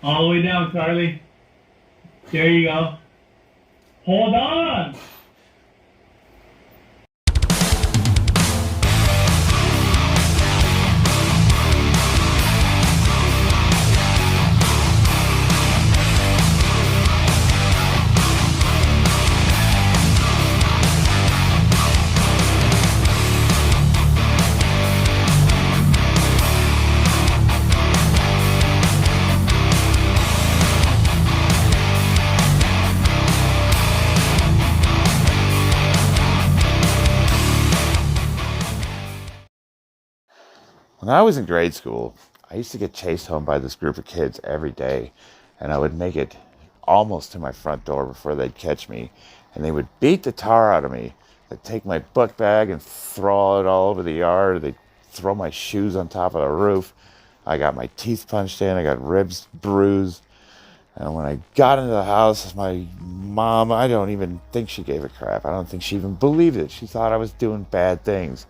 All the way down, Carly. There you go. Hold on. When I was in grade school, I used to get chased home by this group of kids every day, and I would make it almost to my front door before they'd catch me, and they would beat the tar out of me. They'd take my book bag and throw it all over the yard. They'd throw my shoes on top of the roof. I got my teeth punched in. I got ribs bruised. And when I got into the house, my mom, I don't even think she gave a crap. I don't think she even believed it. She thought I was doing bad things.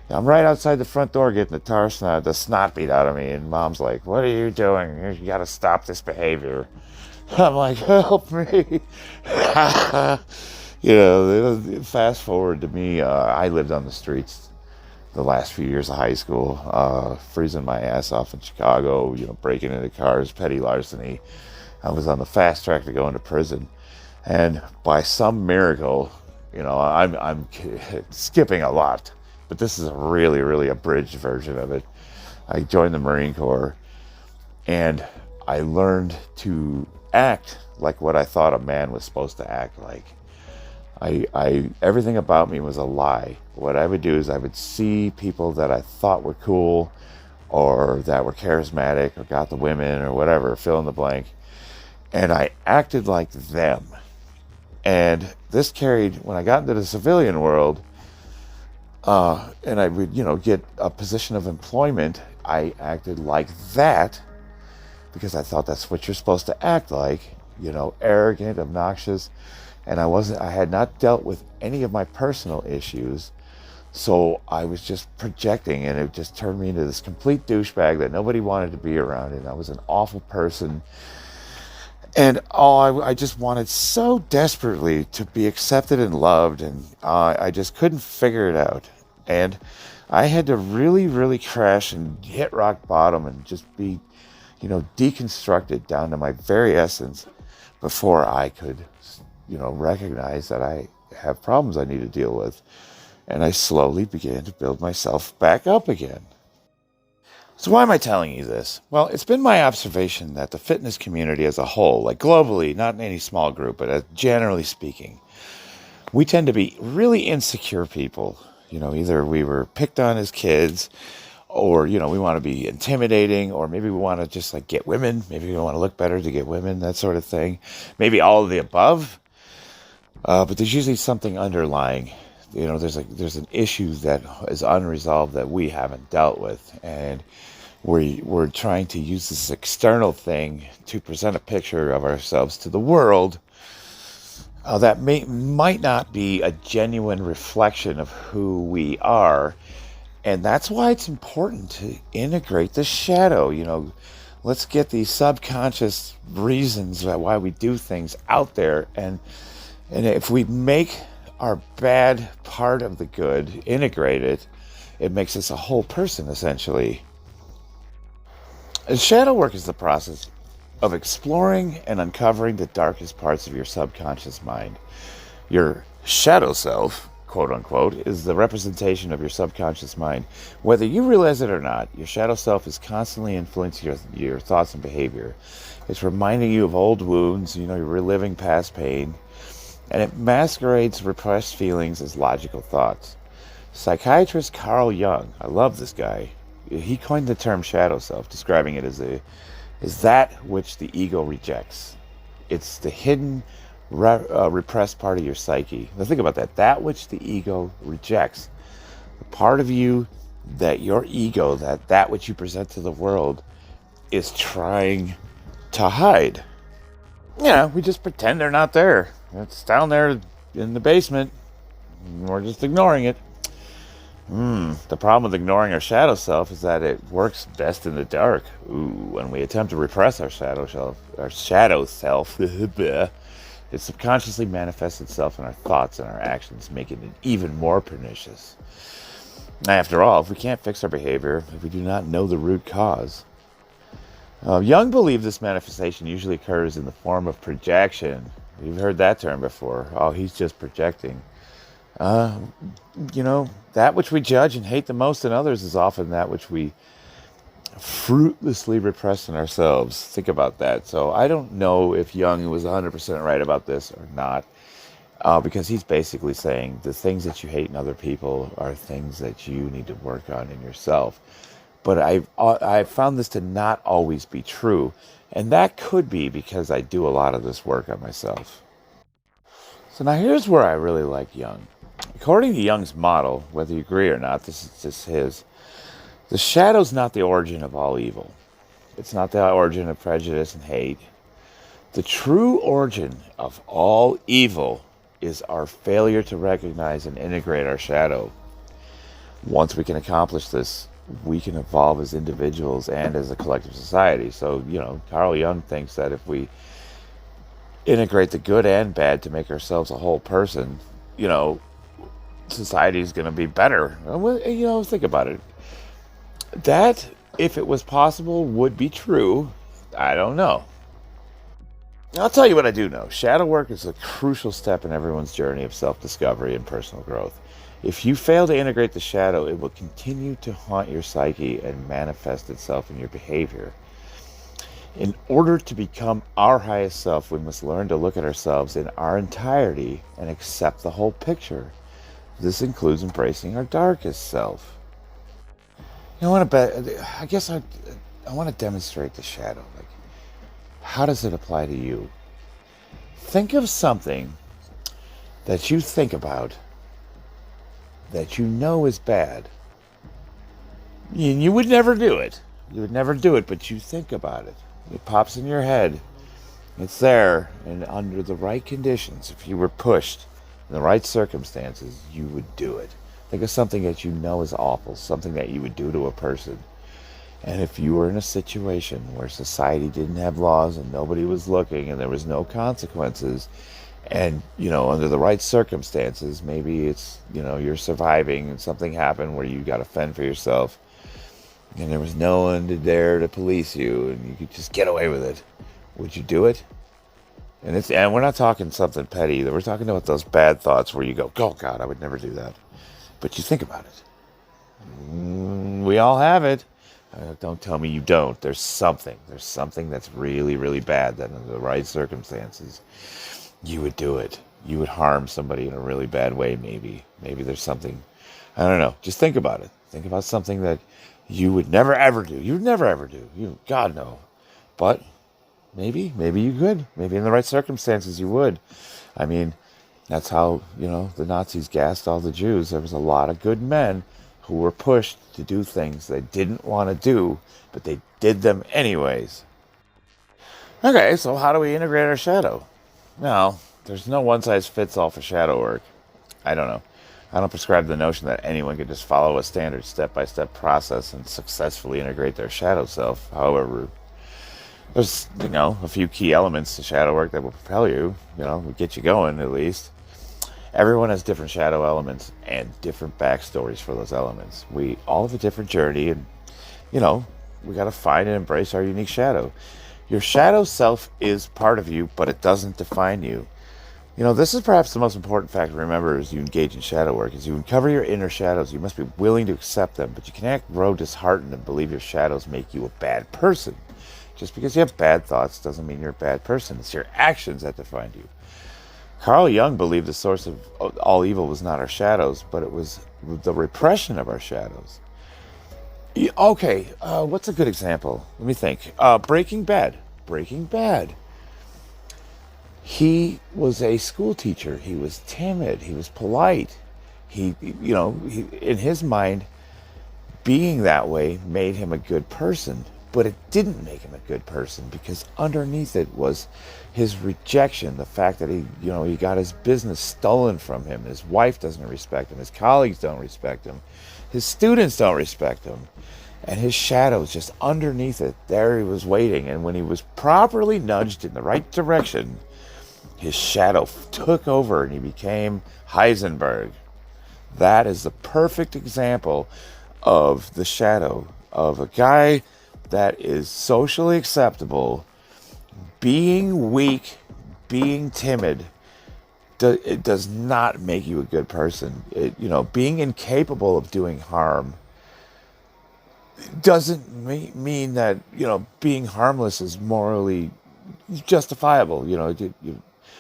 I'm right outside the front door getting the snot beat out of me, and Mom's like, "What are you doing? You got to stop this behavior." I'm like, "Help me!" Fast forward to me. I lived on the streets the last few years of high school, freezing my ass off in Chicago. Breaking into cars, petty larceny. I was on the fast track to go into prison, and by some miracle, I'm skipping a lot. But this is a really, really abridged version of it. I joined the Marine Corps, and I learned to act like what I thought a man was supposed to act like. Everything about me was a lie. What I would do is I would see people that I thought were cool, or that were charismatic, or got the women, or whatever, fill in the blank, and I acted like them. And this carried, when I got into the civilian world, and I would, get a position of employment, I acted like that because I thought that's what you're supposed to act like, arrogant, obnoxious. And I had not dealt with any of my personal issues. So I was just projecting, and it just turned me into this complete douchebag that nobody wanted to be around. And I was an awful person. And I just wanted so desperately to be accepted and loved, and I just couldn't figure it out. And I had to really, really crash and hit rock bottom and just be, deconstructed down to my very essence before I could, recognize that I have problems I need to deal with. And I slowly began to build myself back up again. So why am I telling you this? Well, it's been my observation that the fitness community as a whole, like globally, not in any small group, but generally speaking, we tend to be really insecure people. Either we were picked on as kids, or, we want to be intimidating, or maybe we want to just get women. Maybe we want to look better to get women, that sort of thing. Maybe all of the above. But there's usually something underlying. There's an issue that is unresolved that we haven't dealt with. And we're trying to use this external thing to present a picture of ourselves to the world that might not be a genuine reflection of who we are. And that's why it's important to integrate the shadow. Let's get these subconscious reasons why we do things out there. And if we make our bad part of the good integrated, it makes us a whole person, essentially. Shadow work is the process of exploring and uncovering the darkest parts of your subconscious mind. Your shadow self, quote unquote, is the representation of your subconscious mind. Whether you realize it or not, your shadow self is constantly influencing your thoughts and behavior. It's reminding you of old wounds, you're reliving past pain, and it masquerades repressed feelings as logical thoughts. Psychiatrist Carl Jung, I love this guy, he coined the term shadow self, describing it as that which the ego rejects. It's the hidden, repressed part of your psyche. Now think about that. That which the ego rejects. The part of you that your ego, that which you present to the world, is trying to hide. We just pretend they're not there. It's down there in the basement. We're just ignoring it. The problem with ignoring our shadow self is that it works best in the dark. When we attempt to repress our shadow self, it subconsciously manifests itself in our thoughts and our actions, making it even more pernicious. After all, if we can't fix our behavior, if we do not know the root cause, Jung believed this manifestation usually occurs in the form of projection. You've heard that term before. Oh, he's just projecting. That which we judge and hate the most in others is often that which we fruitlessly repress in ourselves. Think about that. So I don't know if Jung was 100% right about this or not, because he's basically saying the things that you hate in other people are things that you need to work on in yourself. But I've found this to not always be true, and that could be because I do a lot of this work on myself. So now here's where I really like Jung. According to Jung's model, whether you agree or not, this is just his, the shadow's not the origin of all evil. It's not the origin of prejudice and hate. The true origin of all evil is our failure to recognize and integrate our shadow. Once we can accomplish this, we can evolve as individuals and as a collective society. So, Carl Jung thinks that if we integrate the good and bad to make ourselves a whole person, society is going to be better. Think about it. That, if it was possible, would be true. I don't know. I'll tell you what I do know. Shadow work is a crucial step in everyone's journey of self-discovery and personal growth. If you fail to integrate the shadow, it will continue to haunt your psyche and manifest itself in your behavior. In order to become our highest self, we must learn to look at ourselves in our entirety and accept the whole picture. This includes embracing our darkest self. I want to demonstrate the shadow. Like, how does it apply to you? Think of something that you think about that you know is bad. You would never do it. You would never do it, but you think about it. It pops in your head. It's there, and under the right conditions, if you were pushed in the right circumstances, you would do it. Think of something that you know is awful, something that you would do to a person. And if you were in a situation where society didn't have laws and nobody was looking and there was no consequences, and, under the right circumstances, maybe it's, you're surviving and something happened where you got to fend for yourself, and there was no one there to police you, and you could just get away with it. Would you do it? And we're not talking something petty either. We're talking about those bad thoughts where you go, oh God, I would never do that. But you think about it. We all have it. Don't tell me you don't. There's something that's really, really bad that under the right circumstances, you would do it. You would harm somebody in a really bad way, maybe. Maybe there's something, I don't know. Just think about it. Think about something that you would never, ever do. You would never, ever do. God, no. But maybe you could. Maybe in the right circumstances you would. I mean, that's how, the Nazis gassed all the Jews. There was a lot of good men who were pushed to do things they didn't want to do, but they did them anyways. Okay, so how do we integrate our shadow? Now, there's no one-size-fits-all for shadow work. I don't know. I don't prescribe the notion that anyone can just follow a standard step-by-step process and successfully integrate their shadow self. However, there's, a few key elements to shadow work that will propel you, will get you going at least. Everyone has different shadow elements and different backstories for those elements. We all have a different journey, and, we got to find and embrace our unique shadow. Your shadow self is part of you, but it doesn't define you. This is perhaps the most important fact to remember as you engage in shadow work. As you uncover your inner shadows, you must be willing to accept them, but you cannot grow disheartened and believe your shadows make you a bad person. Just because you have bad thoughts doesn't mean you're a bad person. It's your actions that define you. Carl Jung believed the source of all evil was not our shadows, but it was the repression of our shadows. Okay, what's a good example? Let me think. Breaking Bad. Breaking Bad. He was a school teacher. He was timid. He was polite. He, in his mind, being that way made him a good person. But it didn't make him a good person, because underneath it was his rejection, the fact that he got his business stolen from him. His wife doesn't respect him. His colleagues don't respect him. His students don't respect him. And his shadow's just underneath it. There he was waiting. And when he was properly nudged in the right direction, his shadow took over and he became Heisenberg. That is the perfect example of the shadow of a guy that is socially acceptable, being weak, being timid. It does not make you a good person. Being incapable of doing harm doesn't mean that being harmless is morally justifiable.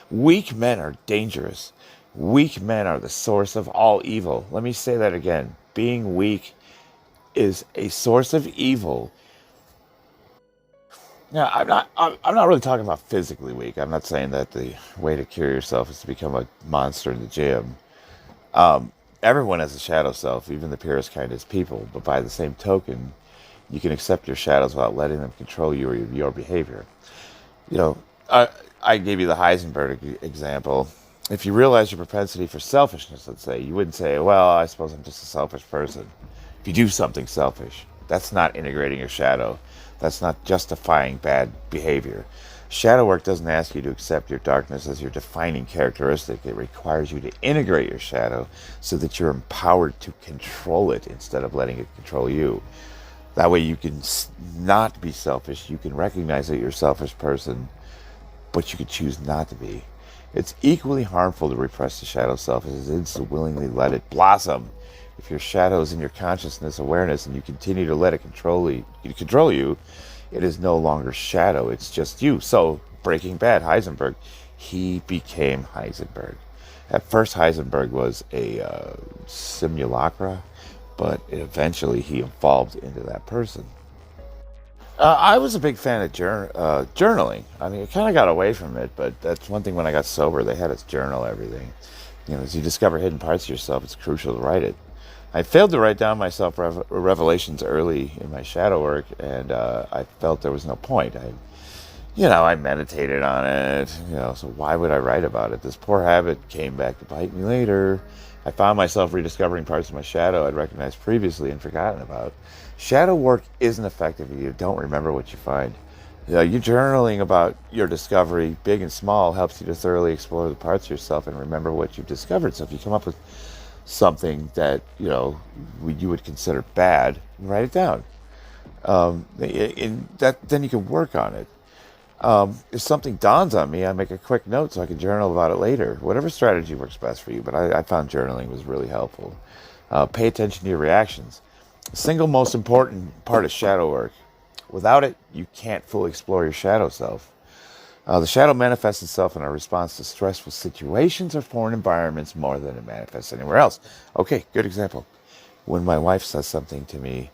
Weak men are dangerous. Weak men are the source of all evil. Let me say that again. Being weak is a source of evil. Now, I'm not really talking about physically weak. I'm not saying that the way to cure yourself is to become a monster in the gym. Everyone has a shadow self, even the purest, kindest people. But by the same token, you can accept your shadows without letting them control you or your behavior. I gave you the Heisenberg example. If you realize your propensity for selfishness, let's say, you wouldn't say, well, I suppose I'm just a selfish person. If you do something selfish, that's not integrating your shadow. That's not justifying bad behavior. Shadow work doesn't ask you to accept your darkness as your defining characteristic. It requires you to integrate your shadow so that you're empowered to control it instead of letting it control you. That way you can not be selfish. You can recognize that you're a selfish person, but you can choose not to be. It's equally harmful to repress the shadow self as it is to willingly let it blossom. If your shadow is in your consciousness awareness and you continue to let it control you, it is no longer shadow, it's just you. So, Breaking Bad, Heisenberg, he became Heisenberg. At first, Heisenberg was a simulacra, but eventually he evolved into that person. I was a big fan of journaling. I mean, I kind of got away from it, but that's one thing when I got sober, they had us journal everything. As you discover hidden parts of yourself, it's crucial to write it. I failed to write down my self-revelations early in my shadow work, and I felt there was no point. I meditated on it, so why would I write about it? This poor habit came back to bite me later. I found myself rediscovering parts of my shadow I'd recognized previously and forgotten about. Shadow work isn't effective if you don't remember what you find. You journaling about your discovery, big and small, helps you to thoroughly explore the parts of yourself and remember what you've discovered. So if you come up with something that you would consider bad, write it down. Then you can work on it. If something dawns on me, I make a quick note so I can journal about it later. Whatever strategy works best for you, but I found journaling was really helpful. Pay attention to your reactions. The single most important part of shadow work. Without it, you can't fully explore your shadow self. The shadow manifests itself in our response to stressful situations or foreign environments more than it manifests anywhere else. Okay, good example. When my wife says something to me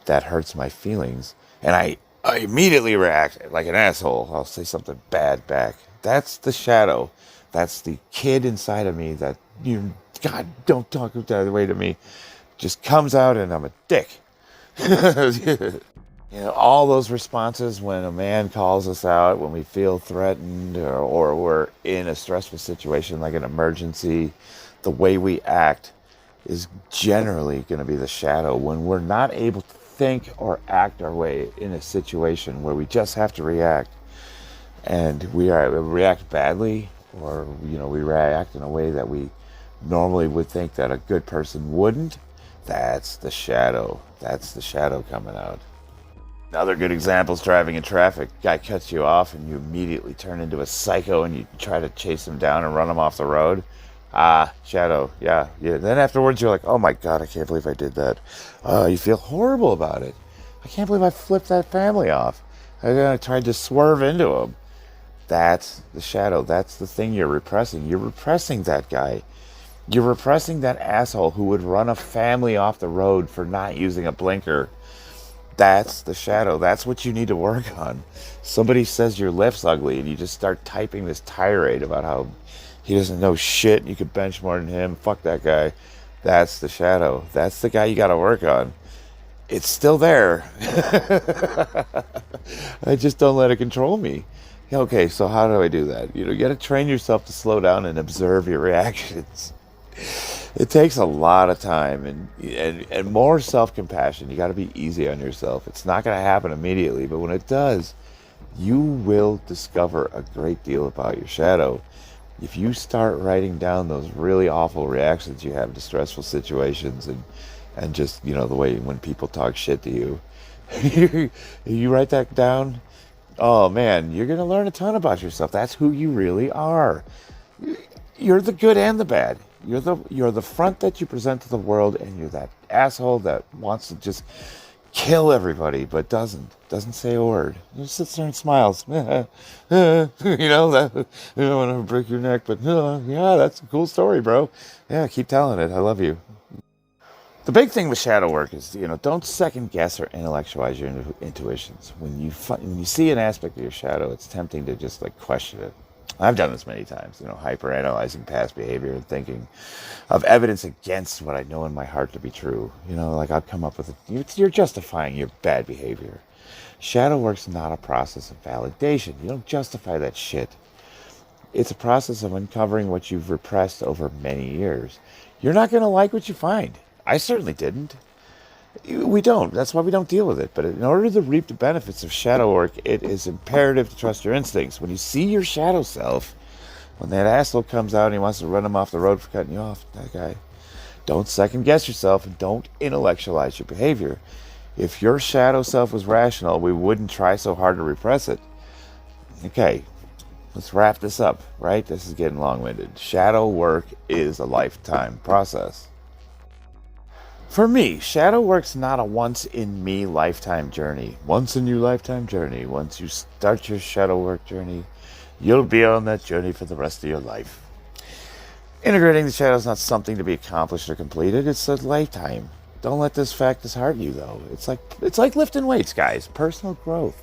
that hurts my feelings, and I immediately react like an asshole, I'll say something bad back. That's the shadow. That's the kid inside of me that, God, don't talk that way to me. Just comes out and I'm a dick. All those responses when a man calls us out, when we feel threatened or we're in a stressful situation like an emergency, the way we act is generally going to be the shadow. When we're not able to think or act our way in a situation where we just have to react, and we react badly, or we react in a way that we normally would think that a good person wouldn't, that's the shadow. That's the shadow coming out. Another good example is driving in traffic. Guy cuts you off and you immediately turn into a psycho and you try to chase him down and run him off the road. Shadow. Yeah. Then afterwards you're like, oh my God, I can't believe I did that. You feel horrible about it. I can't believe I flipped that family off. I tried to swerve into him. That's the shadow. That's the thing you're repressing. You're repressing that guy. You're repressing that asshole who would run a family off the road for not using a blinker. That's the shadow. That's what you need to work on. Somebody says your lift's ugly and you just start typing this tirade about how he doesn't know shit and you could bench more than him. Fuck that guy. That's the shadow. That's the guy you got to work on. it's still there. I just don't let it control me. Okay, so how do I do that? You got to train yourself to slow down and observe your reactions. It takes a lot of time and more self-compassion. You got to be easy on yourself. It's not going to happen immediately, but when it does, you will discover a great deal about your shadow. If you start writing down those really awful reactions you have to stressful situations and just, the way when people talk shit to you, you write that down, oh man, you're going to learn a ton about yourself. That's who you really are. You're the good and the bad. You're the front that you present to the world, and you're that asshole that wants to just kill everybody, but doesn't say a word. Just sits there and smiles. That I don't want to break your neck, but yeah, that's a cool story, bro. Yeah, keep telling it. I love you. The big thing with shadow work is, don't second guess or intellectualize your intuitions. When you see an aspect of your shadow, it's tempting to just question it. I've done this many times, hyper analyzing past behavior and thinking of evidence against what I know in my heart to be true. I'll come up with you're justifying your bad behavior. Shadow work's not a process of validation. You don't justify that shit. It's a process of uncovering what you've repressed over many years. You're not going to like what you find. I certainly didn't. We don't. That's why we don't deal with it. But in order to reap the benefits of shadow work, it is imperative to trust your instincts. When you see your shadow self, when that asshole comes out and he wants to run him off the road for cutting you off, that guy, don't second guess yourself and don't intellectualize your behavior. If your shadow self was rational, we wouldn't try so hard to repress it. Okay, let's wrap this up, right? This is getting long-winded. Shadow work is a lifetime process. For me, shadow work's not a once-in-me lifetime journey. Once-in-your-lifetime journey. Once you start your shadow work journey, you'll be on that journey for the rest of your life. Integrating the shadow is not something to be accomplished or completed. It's a lifetime. Don't let this fact dishearten you, though. It's like lifting weights, guys. Personal growth.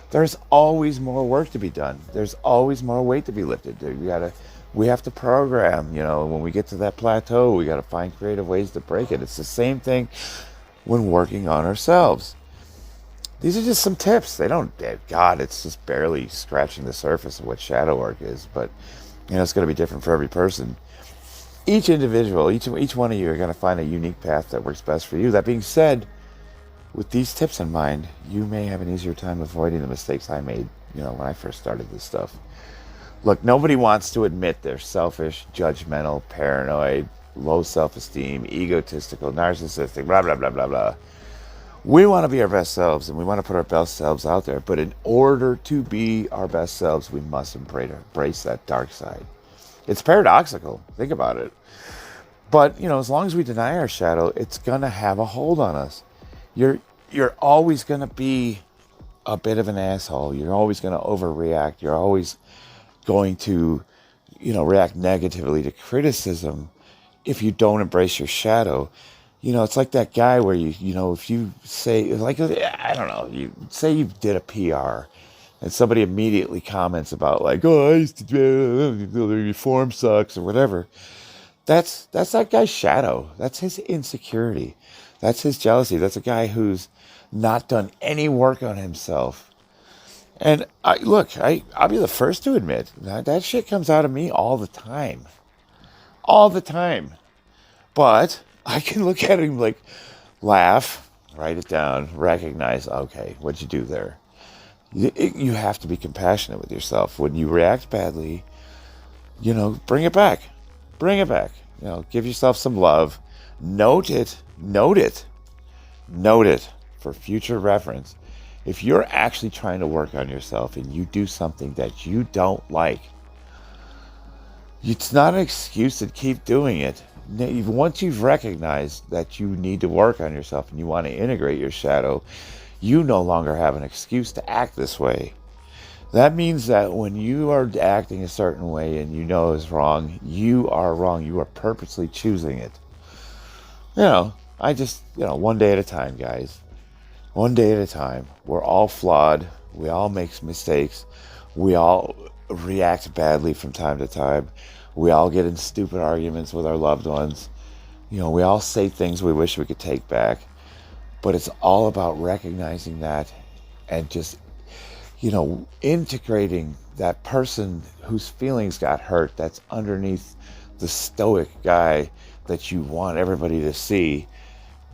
There's always more work to be done. There's always more weight to be lifted. We have to program, when we get to that plateau, we got to find creative ways to break it. It's the same thing when working on ourselves. These are just some tips. It's just barely scratching the surface of what shadow work is, but it's going to be different for every person. Each individual, each one of you are going to find a unique path that works best for you. That being said, with these tips in mind, you may have an easier time avoiding the mistakes I made, when I first started this stuff. Look, nobody wants to admit they're selfish, judgmental, paranoid, low self-esteem, egotistical, narcissistic, blah, blah, blah, blah, blah. We want to be our best selves, and we want to put our best selves out there. But in order to be our best selves, we must embrace that dark side. It's paradoxical. Think about it. But, as long as we deny our shadow, it's going to have a hold on us. You're always going to be a bit of an asshole. You're always going to overreact. You're always going to, react negatively to criticism if you don't embrace your shadow. It's like that guy where if you say, I don't know, you say you did a PR and somebody immediately comments about oh, I used to do, your form sucks or whatever. That's that guy's shadow. That's his insecurity. That's his jealousy. That's a guy who's not done any work on himself. And I'll be the first to admit that shit comes out of me all the time. All the time. But I can look at him laugh, write it down, recognize, okay, what'd you do there? You have to be compassionate with yourself. When you react badly, bring it back. Bring it back. Give yourself some love. Note it for future reference. If you're actually trying to work on yourself and you do something that you don't like, it's not an excuse to keep doing it. Once you've recognized that you need to work on yourself and you want to integrate your shadow, you no longer have an excuse to act this way. That means that when you are acting a certain way and is wrong, you are wrong. You are purposely choosing it. One day at a time, guys. One day at a time. We're all flawed. We all make mistakes. We all react badly from time to time. We all get in stupid arguments with our loved ones. We all say things we wish we could take back. But it's all about recognizing that and just, integrating that person whose feelings got hurt, that's underneath the stoic guy that you want everybody to see.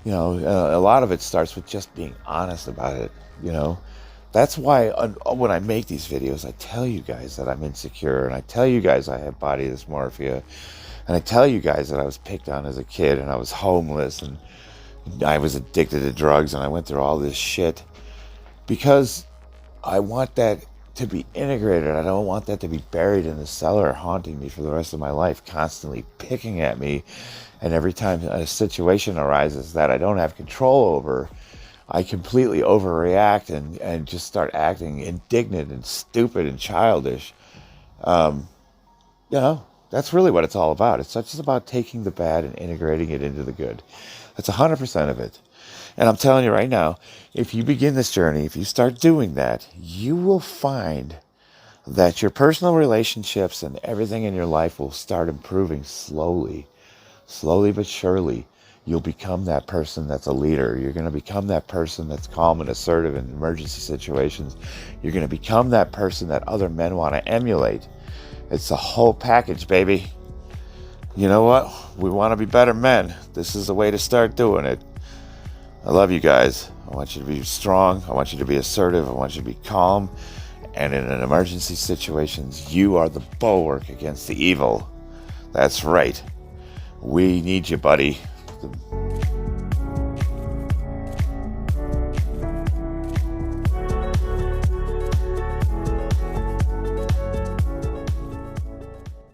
A lot of it starts with just being honest about it. That's why when I make these videos, I tell you guys that I'm insecure, and I tell you guys I have body dysmorphia, and I tell you guys that I was picked on as a kid, and I was homeless, and I was addicted to drugs, and I went through all this shit, because I want that to be integrated. I don't want that to be buried in the cellar, haunting me for the rest of my life, constantly picking at me. And every time a situation arises that I don't have control over, I completely overreact and just start acting indignant and stupid and childish. That's really what it's all about. It's just about taking the bad and integrating it into the good. That's 100% of it. And I'm telling you right now, if you begin this journey, if you start doing that, you will find that your personal relationships and everything in your life will start improving slowly but surely. You'll become that person that's a leader. You're going to become that person that's calm and assertive in emergency situations. You're going to become that person that other men want to emulate. It's a whole package, baby. You know what? We want to be better men. This is the way to start doing it. I love you guys. I want you to be strong. I want you to be assertive. I want you to be calm. And in an emergency situations, you are the bulwark against the evil. That's right. We need you, buddy.